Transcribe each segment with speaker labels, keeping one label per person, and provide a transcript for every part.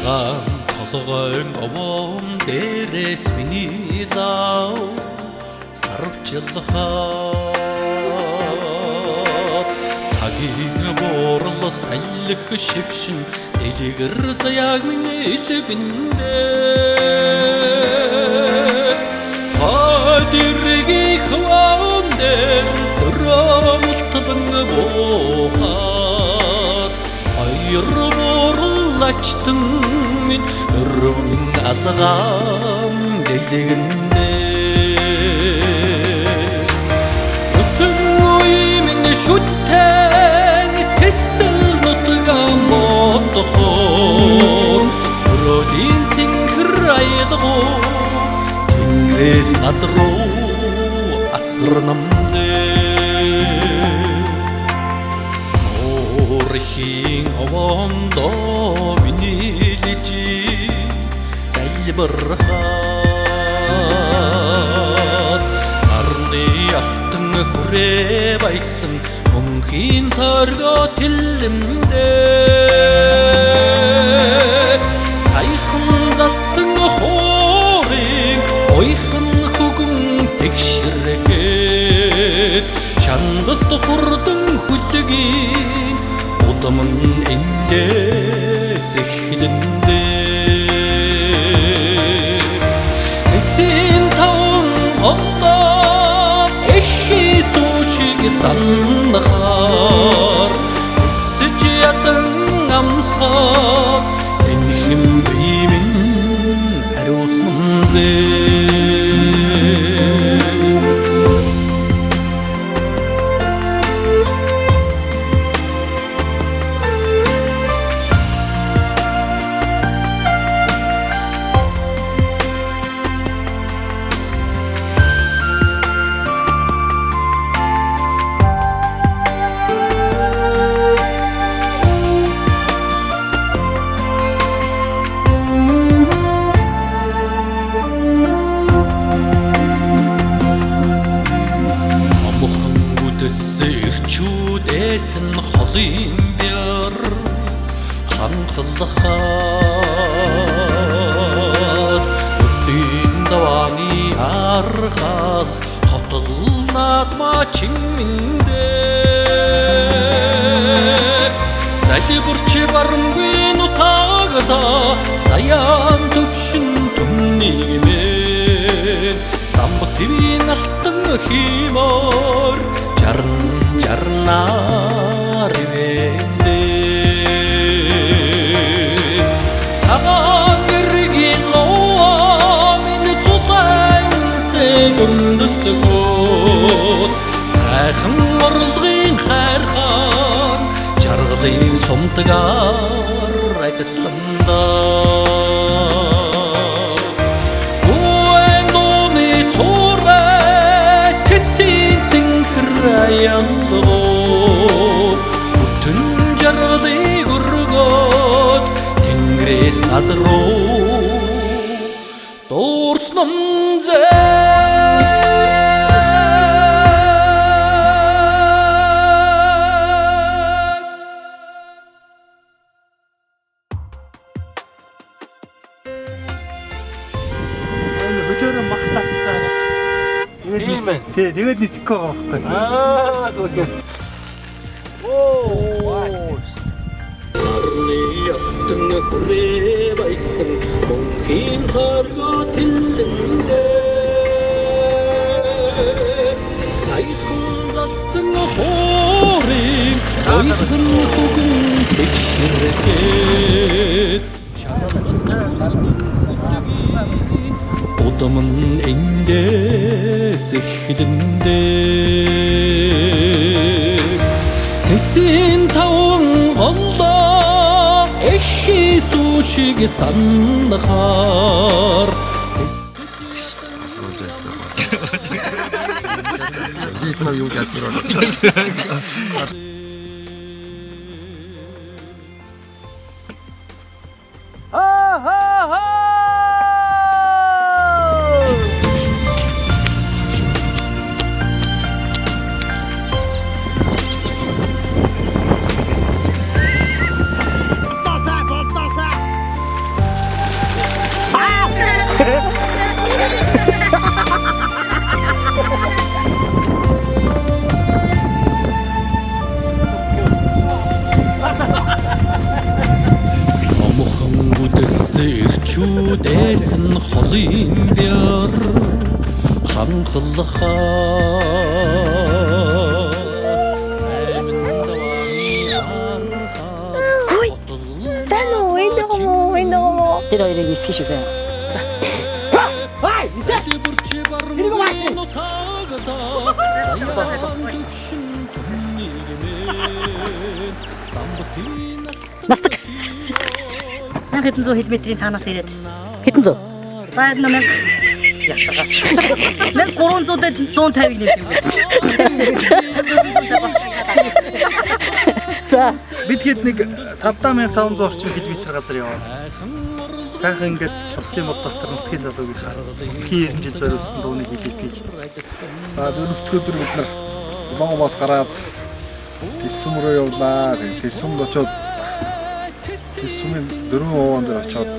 Speaker 1: цагаан толгойн овоон дээрээс миний лав сарвчлахаа цагийн буурал салхих шившин дэлгэр заяаг миний илбэндээ хадиргийн хваан дээр төрөмөлтөн боохад аяр бууралчтан минь өрөвн алгаан дэлгэндээ өсөн үе минь шүтэн тэсэл нутган бодохоор өрөөдийн цэнхэр аялгуу тэнгэрээс надруу асар намзээ орхийн овондоо миний лижи залбирхаад арны алтан хүрээ байсан мөнхийн торгоо тэлэмдээ саяхан залсан хоорыг ойхон хүгэн тэгшэрхэд шангаст хурдан хүлгийн удамн эндээс эхлэндээ эсийн таун ондоо эхий суушиг санахаар өсөж ядан амсаа энэхэм бимэн хариусан зээ ирчүүдээс нь холын бяр ханхлахад өсийн давааны аргал хотолнаад мачиндээ залбирч барамгүй нутагда заяан төвшин түмнийгмээ замб твийн алтан химор жарнаар ивэндээ цагаан гэргийн лоо минь цутай сегүндцгөө сайхан орлогын хайрхан жаргалын сумтгаар айдасландаа аялгуу бүтэн жаргалыг өргөөд тэнгэрээс надруу дуурсан
Speaker 2: хөлөөрөө магтаацаа тэгээд нисэхгүй байгаа байхгүй.
Speaker 1: Арны алтан хүрээ байсан мөнхийн торгоо тэлэмдээ саяхан залсан хоорыг ойхон хүгэн тэгшэрхэд удамн эндээс эхлэндээ тэсийн таун ондоо эхий суушиг санахаар
Speaker 3: Вьетнам юу газар байна.
Speaker 1: Ирчүүдээс нь холын бяр ханхлахаа
Speaker 4: Тэр хоёрыг виски шүү заяа.
Speaker 1: 이리고 와야지.
Speaker 4: Настаг.
Speaker 5: 1100 км-ийн цаанаас ирээд.
Speaker 4: Хэдэн зуун?
Speaker 5: Баад намайг ятгаа. Нэг 300-д 150-ыг нэмсэн.
Speaker 4: За.
Speaker 2: Бид хэд нэг 7500 орчим километр газар яваа. Сайхан ингээд Монголын бод дотор нутгийн залууг нутгийн 90 жил зориулсан дууны хэлийг.
Speaker 3: За дөрөвт өдөр бид нар Улаанбаас гараад Тэсүм рүү явлаа. Тэсүмд очоод Тэсүмийн 4 овоон дээр очоод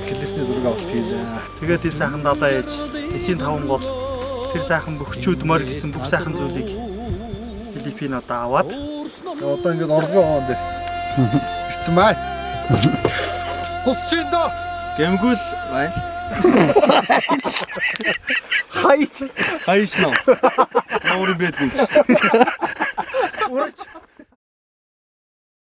Speaker 3: клипний зураг авалт хийлээ.
Speaker 2: Тэгээд энэ сайхан далаа ээж, Тэсийн 5 гол тэр сайхан бөхчүүд морь гэсэн бүх сайхан зүйлийг Филиппин одоо аваад
Speaker 3: Одоо ингээд орлогын овоон дээр ирсэн бай. Гусчин доо.
Speaker 2: гэмгүүл байна. Хайч нөө. Нуурын бэдгүй.